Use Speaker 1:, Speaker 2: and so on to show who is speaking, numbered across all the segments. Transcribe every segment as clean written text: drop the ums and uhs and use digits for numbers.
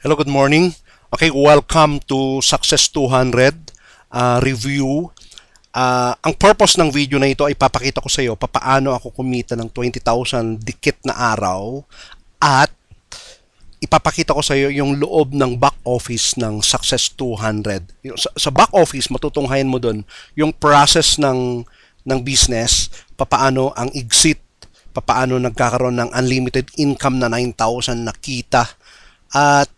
Speaker 1: Hello, good morning. Okay, welcome to Success 200 review. Ang purpose ng video na ito ay papakita ko sa iyo paano ako kumita ng 20,000 dikit na araw at ipapakita ko sa iyo yung loob ng back office ng Success 200. Sa back office, matutunghayan mo doon yung process ng business, paano ang exit, paano nagkakaroon ng unlimited income na 9,000 na kita, at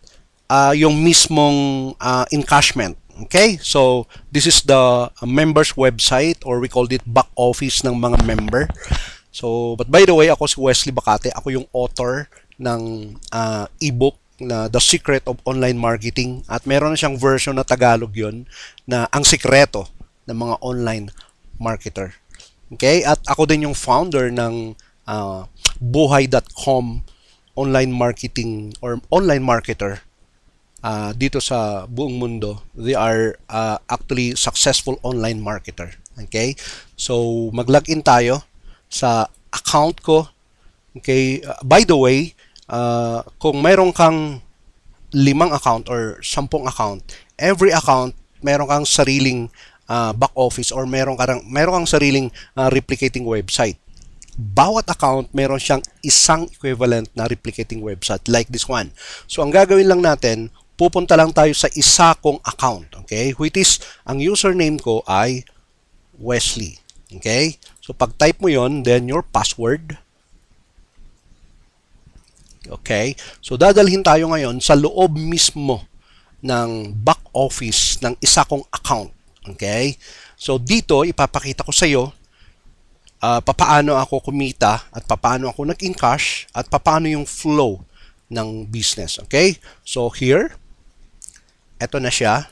Speaker 1: yung mismong encashment. Okay? So, this is the members website, or we called it back office ng mga member. So, but by the way, ako si Wesley Bacate. Ako yung author ng ebook na The Secret of Online Marketing. At meron na siyang version na Tagalog yun, na Ang Sikreto ng mga online marketer. Okay? At ako din yung founder ng buhay.com online marketing or online marketer. Dito sa buong mundo, they are actually successful online marketer. Okay? So, mag-login tayo sa account ko. Okay? By the way, kung mayroon kang 5 account or 10 account, every account mayroon kang sariling back office or mayroon kang sariling replicating website. Bawat account meron siyang isang equivalent na replicating website like this one. So, ang gagawin lang natin, pupunta lang tayo sa isa kong account, okay? Which is, ang username ko ay Wesley, okay? So, pag-type mo yon, then your password, okay? So, dadalhin tayo ngayon sa loob mismo ng back office ng isa kong account, okay? So, dito, ipapakita ko sa iyo paano ako kumita at paano ako nag-encash at paano yung flow ng business, okay? So, here, eto na siya.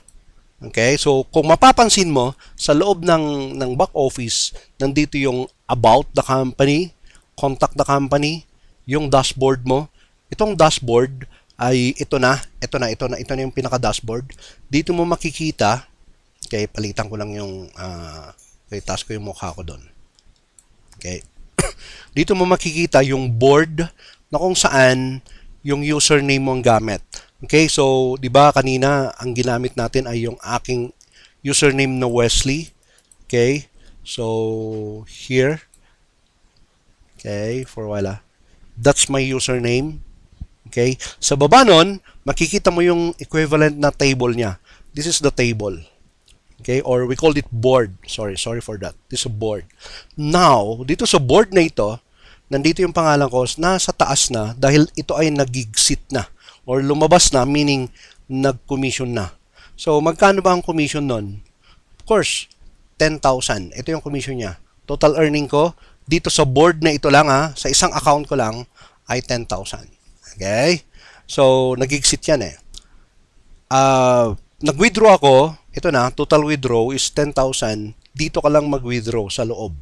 Speaker 1: Okay? So, kung mapapansin mo, sa loob ng back office, nandito yung about the company, contact the company, yung dashboard mo. Itong dashboard ay ito na yung pinaka-dashboard. Dito mo makikita, okay, palitan ko lang yung, taas ko yung mukha ko doon. Okay? Dito mo makikita yung board na kung saan yung username mo ang gamit. Okay, so, di ba kanina, ang ginamit natin ay yung aking username na Wesley. Okay, so, here. Okay, for a while. That's my username. Okay, sa baba nun, makikita mo yung equivalent na table niya. This is the table. Okay, or we called it board. Sorry for that. This is a board. Now, dito sa board na ito, nandito yung pangalan ko, nasa taas na dahil ito ay nag-exit na. Or lumabas na, meaning nag-commission na. So, magkano ba ang commission nun? Of course, 10,000. Ito yung commission niya. Total earning ko, dito sa board na ito lang sa isang account ko lang, ay 10,000. Okay? So, nag-exit yan nag-withdraw ako, ito na, total withdraw is 10,000. Dito ka lang mag-withdraw sa loob.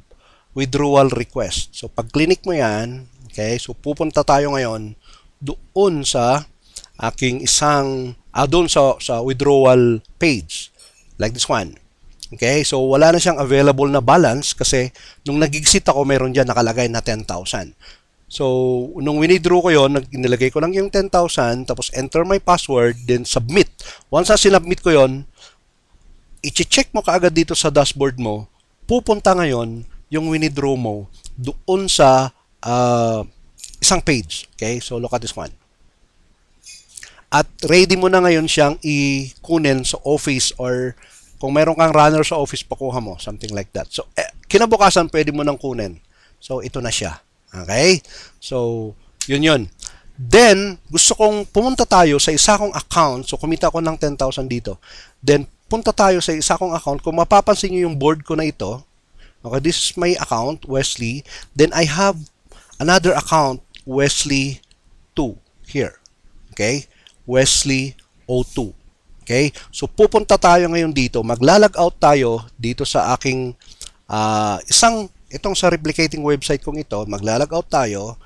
Speaker 1: Withdrawal request. So, pag clinic mo yan, okay, so pupunta tayo ngayon doon sa aking doon sa withdrawal page like this one. Okay, so wala na siyang available na balance kasi nung nag-exit ako, meron diyan nakalagay na 10,000. So, nung withdraw ko yon, nilagay ko lang yung 10,000, tapos enter my password, then submit. Once na sinubmit ko yon, i-check mo kaagad dito sa dashboard mo, pupunta ngayon yung withdraw mo doon sa isang page. Okay, so look at this one. At ready mo na ngayon siyang ikunin sa office, or kung meron kang runner sa office, pakuha mo. Something like that. So, kinabukasan, pwede mo nang kunin. So, ito na siya. Okay? So, yun. Then, gusto kong pumunta tayo sa isa kong account. So, kumita ako ng 10,000 dito. Then, punta tayo sa isa kong account. Kung mapapansin nyo yung board ko na ito, okay, this is my account, Wesley. Then, I have another account, Wesley 2, here. Okay? Wesley 02. Okay? So, pupunta tayo ngayon dito. Maglalag out tayo dito sa aking itong sa replicating website kong ito. Maglalag out tayo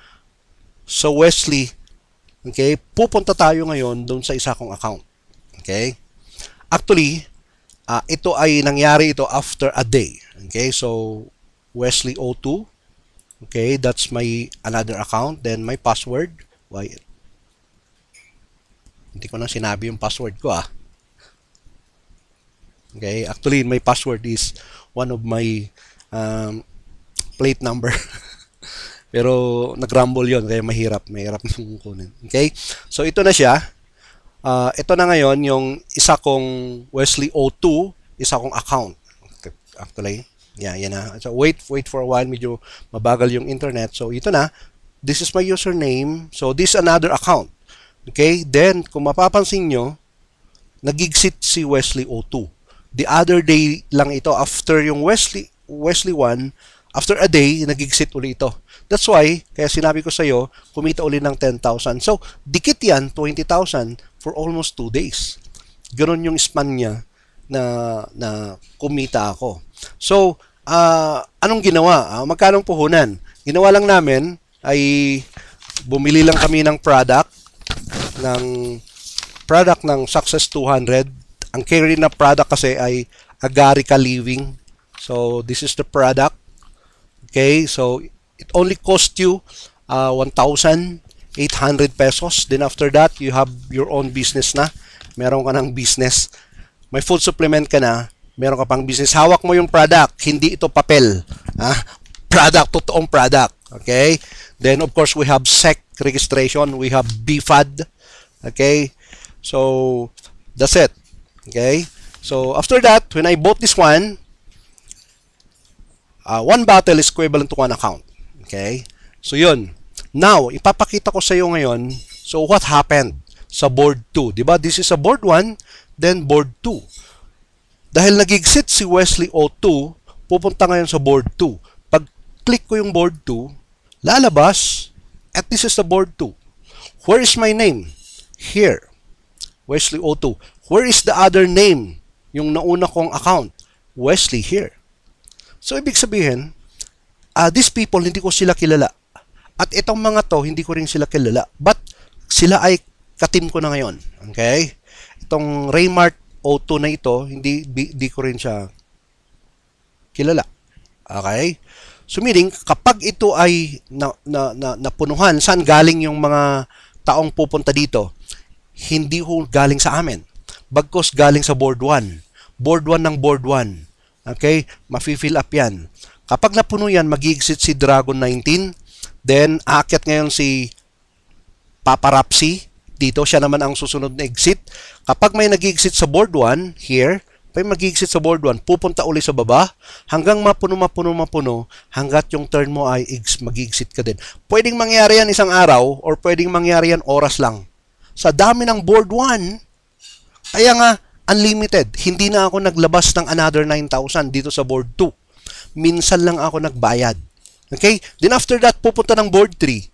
Speaker 1: sa Wesley. Okay? Pupunta tayo ngayon doon sa isa kong account. Okay? Actually, ito ay nangyari ito after a day. Okay? So, Wesley 02. Okay? That's my another account. Then, my password. Hindi ko ko nang sinabi yung password ko ah. Okay, actually my password is one of my plate number. Pero nag-rumble yun, kaya mahirap nang kunin. Okay, so ito na siya. Ito na ngayon yung isa kong Wesley O2, isa kong account. Actually, yan na. So wait for a while, medyo mabagal yung internet. So ito na, this is my username. So this is another account. Okay, then kung mapapansin nyo, nag-exit si Wesley O2. The other day lang ito, after yung Wesley 1, after a day, nag-exit uli ito. That's why, kaya sinabi ko sa iyo, kumita uli ng 10,000. So, dikit yan, 20,000 for almost 2 days. Ganon yung span niya na kumita ako. So, anong ginawa? Magkanong puhunan? Ginawa lang namin ay bumili lang kami ng product ng Success 200. Ang carry na product kasi ay Agarica Living. So, this is the product. Okay, so it only cost you 1,800 pesos. Then after that, you have your own business na. Meron ka ng business. May food supplement ka na. Meron ka pang business. Hawak mo yung product. Hindi ito papel. Product, totoong product. Okay? Then of course, we have SEC registration. We have BFAD. Okay? So, that's it. Okay? So, after that, when I bought this one bottle is equivalent to 1 account. Okay? So, yun. Now, ipapakita ko sa iyo ngayon, so what happened sa board 2? Diba? This is a board 1, then board 2. Dahil nag-exit si Wesley O2, pupunta ngayon sa board 2. Pag click ko yung board 2, lalabas, at this is the board 2. Where is my name? Here. Wesley O2. Where is the other name? Yung nauna kong account. Wesley here. So, ibig sabihin, these people, hindi ko sila kilala. At itong mga to, hindi ko rin sila kilala. But, sila ay katim ko na ngayon. Okay? Itong Raymart O2 na ito, hindi ko rin siya kilala. Okay? So, meaning, kapag ito ay napunuhan, saan galing yung mga taong pupunta dito? Hindi ho galing sa amin. Bagkos galing sa board 1. Board 1 ng board 1. Okay? Mafi-fill up yan. Kapag napuno yan, mag-exit si Dragon 19. Then, aakyat ngayon si Paparazzi. Dito, siya naman ang susunod na exit. Kapag may nag-exit sa board 1, here, may mag-exit sa board 1, pupunta uli sa baba, hanggang mapuno, hanggat yung turn mo ay mag-exit ka din. Pwedeng mangyari yan isang araw, or pwedeng mangyari yan oras lang. Sa dami ng board 1, kaya nga, unlimited. Hindi na ako naglabas ng another 9,000 dito sa board 2. Minsan lang ako nagbayad. Okay? Then after that, pupunta ng board 3.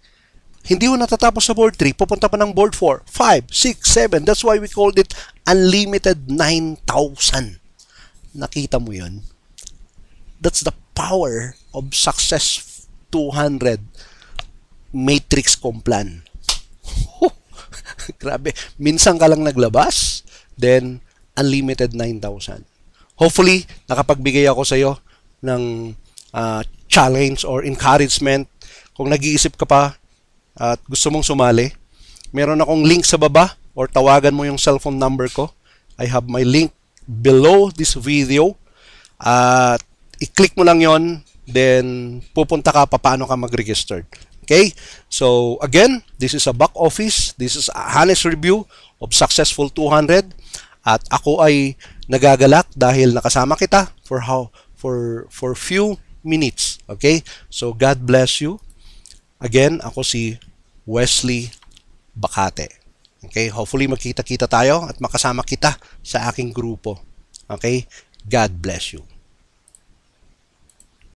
Speaker 1: Hindi ko natatapos sa board 3. Pupunta pa ng board 4, 5, 6, 7. That's why we called it unlimited 9,000. Nakita mo yun? That's the power of Success 200 matrix complan. Grabe. Minsan ka lang naglabas, then unlimited 9,000. Hopefully, nakapagbigay ako sa iyo ng challenge or encouragement. Kung nag-iisip ka pa at gusto mong sumali, meron akong link sa baba or tawagan mo yung cellphone number ko. I have my link below this video. I-click mo lang yon, then pupunta ka paano ka mag-register. Okay? So, again, this is a back office. This is a honest review of Successful 200. At ako ay nagagalak dahil nakasama kita for few minutes. Okay? So, God bless you. Again, ako si Wesley Bacate. Okay? Hopefully, magkita-kita tayo at makasama kita sa aking grupo. Okay? God bless you.